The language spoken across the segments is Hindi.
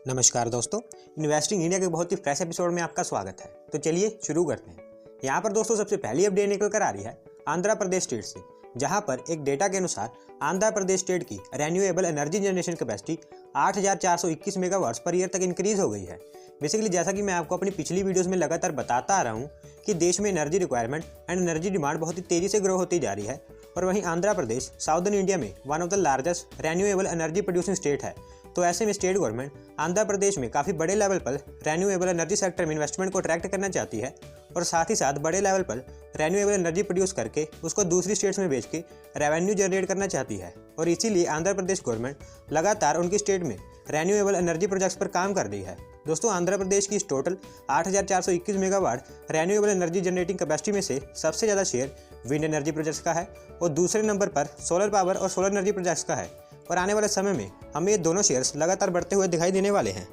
नमस्कार दोस्तों, इन्वेस्टिंग इंडिया के बहुत ही फ्रेश एपिसोड में आपका स्वागत है। तो चलिए शुरू करते हैं। यहाँ पर दोस्तों सबसे पहली अपडेट निकल कर आ रही है आंध्र प्रदेश स्टेट से, जहाँ पर एक डेटा के अनुसार आंध्र प्रदेश स्टेट की renewable energy generation capacity 8,421 megawatts per year तक इंक्रीज हो गई है। बेसिकली जैसा कि मैं आपको अपनी पिछली वीडियोस में लगातार बताता आ रहा हूँ कि देश में energy requirement and energy demand बहुत ही तेजी से ग्रो होती जा रही है, और वहीं आंध्र प्रदेश साउदर्न इंडिया में one of the largest renewable energy producing state है। तो ऐसे में स्टेट गवर्नमेंट आंध्र प्रदेश में काफ़ी बड़े लेवल पर रेन्यूएबल एनर्जी सेक्टर में इन्वेस्टमेंट को अट्रैक्ट करना चाहती है, और साथ ही साथ बड़े लेवल पर रेन्यूएबल एनर्जी प्रोड्यूस करके उसको दूसरी स्टेट्स में बेच के रेवेन्यू जनरेट करना चाहती है। और इसीलिए आंध्र प्रदेश गवर्नमेंट लगातार उनकी स्टेट में रेन्यूएबल एनर्जी प्रोजेक्ट्स पर काम कर रही है। दोस्तों, आंध्र प्रदेश की इस total 8,421 megawatt renewable energy generating capacity में से सबसे ज़्यादा शेयर विंड एनर्जी प्रोजेक्ट्स का है, और दूसरे नंबर पर सोलर पावर और सोलर एनर्जी प्रोजेक्ट्स का है। और आने वाले समय में हमें ये दोनों शेयर्स लगातार बढ़ते हुए दिखाई देने वाले हैं।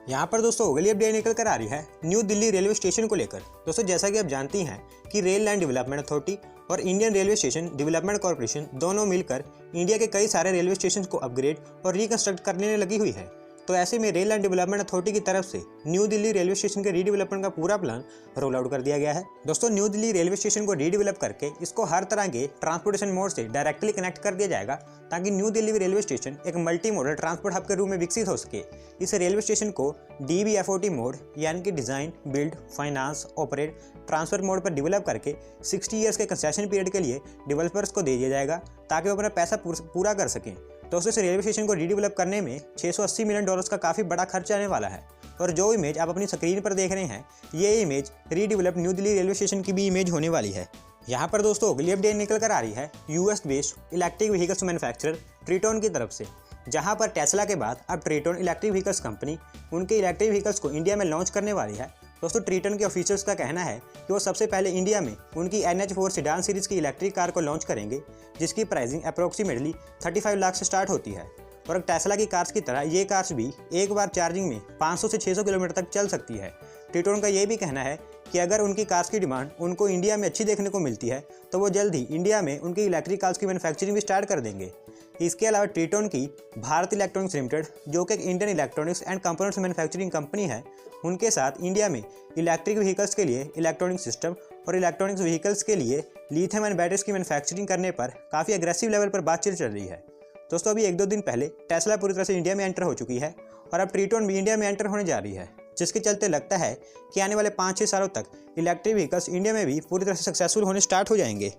यहाँ पर दोस्तों अगली अपडेट निकल कर आ रही है न्यू दिल्ली रेलवे स्टेशन को लेकर। दोस्तों, जैसा कि आप जानती हैं कि रेल लाइन डेवलपमेंट अथॉरिटी और Indian railway station development corporation दोनों मिलकर इंडिया के कई सारे रेलवे स्टेशन को अपग्रेड और रिकंस्ट्रक्ट करने में लगी हुई है। तो ऐसे में रेल लाइन डेवलपमेंट अथॉरिटी की तरफ से न्यू दिल्ली रेलवे स्टेशन के रीडेवलपमेंट का पूरा प्लान रोल आउट कर दिया गया है। दोस्तों, न्यू दिल्ली रेलवे स्टेशन को रीडेवलप करके इसको हर तरह के ट्रांसपोर्टेशन मोड से डायरेक्टली कनेक्ट कर दिया जाएगा, ताकि न्यू दिल्ली रेलवे स्टेशन एक मल्टी मॉडल ट्रांसपोर्ट हब के रूप में विकसित हो सके। इस रेलवे स्टेशन को DBFOT मोड यानी कि design, build, finance, operate, transfer mode पर डेवलप करके 60 ईयर्स के कंसेशन पीरियड के लिए डेवलपर्स को दे दिया जाएगा, ताकि वो अपना पैसा पूरा कर सकें। दोस्तों, इस रेलवे स्टेशन को रीडेवलप करने में $680 मिलियन का काफ़ी बड़ा खर्च आने वाला है। और जो इमेज आप अपनी स्क्रीन पर देख रहे हैं, ये image redevelop new Delhi railway station की भी इमेज होने वाली है। यहाँ पर दोस्तों अगली अपडेट निकल कर आ रही है US based electric vehicles manufacturer Triton की तरफ से, जहाँ पर टेस्ला के बाद अब ट्रिटोन इलेक्ट्रिक व्हीकल्स कंपनी उनके इलेक्ट्रिक व्हीकल्स को इंडिया में लॉन्च करने वाली है। दोस्तों, ट्रिटन के ऑफिशियल्स का कहना है कि वो सबसे पहले इंडिया में उनकी NH4 सेडान सीरीज की इलेक्ट्रिक कार को लॉन्च करेंगे, जिसकी प्राइसिंग अप्रोक्सीमेटली 35 लाख से स्टार्ट होती है। और टेस्ला की कार्स की तरह ये कार्स भी एक बार चार्जिंग में 500 से 600 किलोमीटर तक चल सकती है। ट्रिटोन का ये भी कहना है कि अगर उनकी कार्स की डिमांड उनको इंडिया में अच्छी देखने को मिलती है, तो वो जल्द ही इंडिया में उनकी इलेक्ट्रिक कार्स की मैन्युफैक्चरिंग भी स्टार्ट कर देंगे। इसके अलावा ट्रिटोन की भारत इलेक्ट्रॉनिक्स लिमिटेड, जो कि एक Indian electronics and components manufacturing company है, उनके साथ इंडिया में इलेक्ट्रिक व्हीकल्स के लिए इलेक्ट्रॉनिक सिस्टम और इलेक्ट्रॉनिक्स व्हीकल्स के लिए लिथियम एंड बैटरीज की मैन्युफैक्चरिंग करने पर काफ़ी एग्रेसिव लेवल पर बातचीत चल रही है। दोस्तों, अभी 1-2 दिन पहले टेस्ला पूरी तरह से इंडिया में एंटर हो चुकी है, और अब ट्रिटोन भी इंडिया में एंटर होने जा रही है, जिसके चलते लगता है कि आने वाले 5-6 सालों तक इलेक्ट्रिक व्हीकल्स इंडिया में भी पूरी तरह से सक्सेसफुल होने स्टार्ट हो जाएंगे।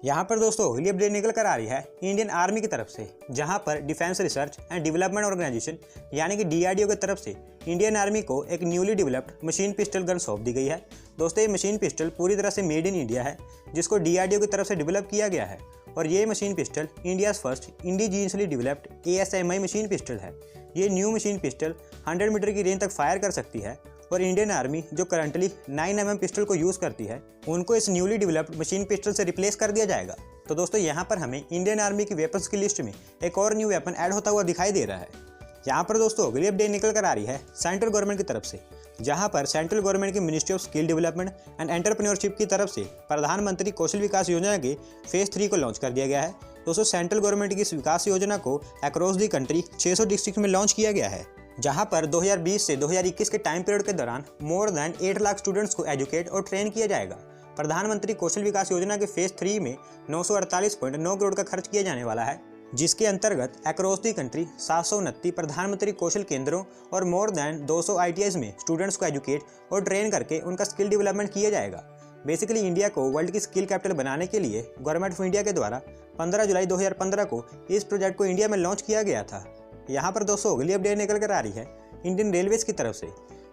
यहाँ पर दोस्तों अगली अपडेट निकल कर आ रही है इंडियन आर्मी की तरफ से, जहाँ पर defence research and development organisation यानी कि DRDO की तरफ से इंडियन आर्मी को एक newly developed machine pistol gun सौंप दी गई है। दोस्तों, ये मशीन पिस्टल पूरी तरह से मेड इन इंडिया है, जिसको DRDO की तरफ से डेवलप किया गया है। और ये machine pistol India's first indigenously developed ASMI machine pistol है। ये न्यू मशीन पिस्टल 100 मीटर की रेंज तक फायर कर सकती है, और इंडियन आर्मी जो करंटली 9mm पिस्टल को यूज़ करती है, उनको इस न्यूली डेवलप्ड मशीन पिस्टल से रिप्लेस कर दिया जाएगा। तो दोस्तों, यहाँ पर हमें इंडियन आर्मी की वेपन्स की लिस्ट में एक और न्यू वेपन ऐड होता हुआ दिखाई दे रहा है। यहाँ पर दोस्तों अगली अपडेट निकल कर आ रही है सेंट्रल गवर्नमेंट की तरफ से, जहाँ पर सेंट्रल गवर्नमेंट की ministry of skill development and entrepreneurship की तरफ से प्रधानमंत्री कौशल विकास योजना के फेज 3 को लॉन्च कर दिया गया है। दोस्तों, सेंट्रल गवर्नमेंट की इस विकास योजना को अक्रॉस दी कंट्री 600 डिस्ट्रिक्ट में लॉन्च किया गया है, जहाँ पर 2020 से 2021 के टाइम पीरियड के दौरान मोर देन 8 लाख स्टूडेंट्स को एजुकेट और ट्रेन किया जाएगा। प्रधानमंत्री कौशल विकास योजना के फेज 3 में 948.9 करोड़ का खर्च किया जाने वाला है, जिसके अंतर्गत अक्रॉस दी कंट्री 729 प्रधानमंत्री कौशल केंद्रों और मोर देन 200 ITIs में स्टूडेंट्स को एजुकेट और ट्रेन करके उनका स्किल डेवलपमेंट किया जाएगा। बेसिकली इंडिया को वर्ल्ड की स्किल कैपिटल बनाने के लिए गवर्नमेंट ऑफ इंडिया के द्वारा 15 जुलाई 2015 को इस प्रोजेक्ट को इंडिया में लॉन्च किया गया था। यहाँ पर दोस्तों अगली अपडेट निकल कर आ रही है इंडियन रेलवेज की तरफ से,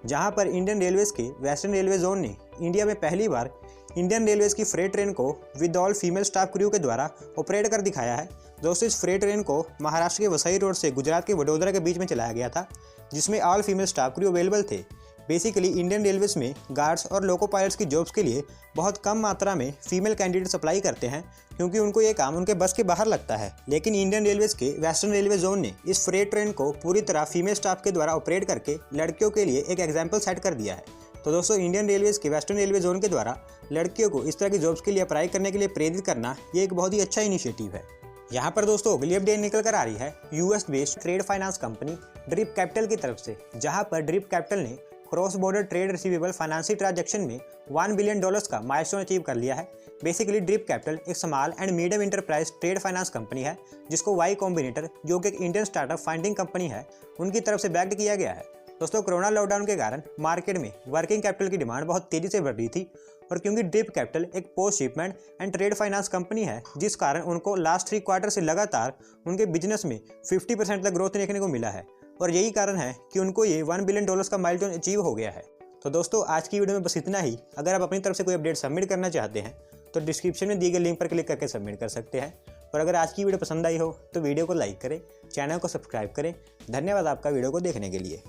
जहाँ पर इंडियन रेलवेज के वेस्टर्न रेलवे जोन ने इंडिया में पहली बार इंडियन रेलवेज की फ्रेट ट्रेन को with all female staff crew के द्वारा ऑपरेट कर दिखाया है। दोस्तों, इस फ्रेट ट्रेन को महाराष्ट्र के वसई रोड से गुजरात के वडोदरा के बीच में चलाया गया था, जिसमें all female staff crew available थे। बेसिकली इंडियन रेलवेज में गार्ड्स और लोको पायलट्स की जॉब्स के लिए बहुत कम मात्रा में फीमेल कैंडिडेट्स अप्लाई करते हैं, क्योंकि उनको ये काम उनके बस के बाहर लगता है। लेकिन इंडियन रेलवेज के वेस्टर्न रेलवे जोन ने इस फ्रेट ट्रेन को पूरी तरह फीमेल स्टाफ के द्वारा ऑपरेट करके लड़कियों के लिए एक एग्जाम्पल सेट कर दिया है। तो दोस्तों, इंडियन रेलवेज के वेस्टर्न रेलवे जोन के द्वारा लड़कियों को इस तरह की जॉब्स के लिए अप्लाई करने के लिए प्रेरित करना ये एक बहुत ही अच्छा इनिशिएटिव है। यहाँ पर दोस्तों अगली अपडेट निकल कर आ रही है US based trade finance company drip capital की तरफ से, जहाँ पर ड्रिप कैपिटल ने cross border trade receivable financial transaction में $1 बिलियन का माइलस्टोन अचीव कर लिया है। बेसिकली ड्रिप कैपिटल एक small and medium enterprise trade finance company है जिसको वाई कॉम्बिनेटर, जो कि एक इंडियन स्टार्टअप फंडिंग कंपनी है, उनकी तरफ से बैक्ड किया गया है। दोस्तों कोरोना लॉकडाउन के कारण मार्केट में वर्किंग कैपिटल की डिमांड बहुत तेजी से बढ़ रही थी, और क्योंकि ड्रिप कैपिटल एक post shipment and trade finance company है, जिस कारण उनको लास्ट 3 क्वार्टर से लगातार उनके बिजनेस में 50% तक ग्रोथ देखने को मिला है, और यही कारण है कि उनको ये $1 बिलियन का माइलस्टोन अचीव हो गया है। तो दोस्तों आज की वीडियो में बस इतना ही। अगर आप अपनी तरफ से कोई अपडेट सबमिट करना चाहते हैं तो डिस्क्रिप्शन में दिए गए लिंक पर क्लिक करके सबमिट कर सकते हैं। और अगर आज की वीडियो पसंद आई हो तो वीडियो को लाइक करें, चैनल को सब्सक्राइब करें। धन्यवाद आपका वीडियो को देखने के लिए।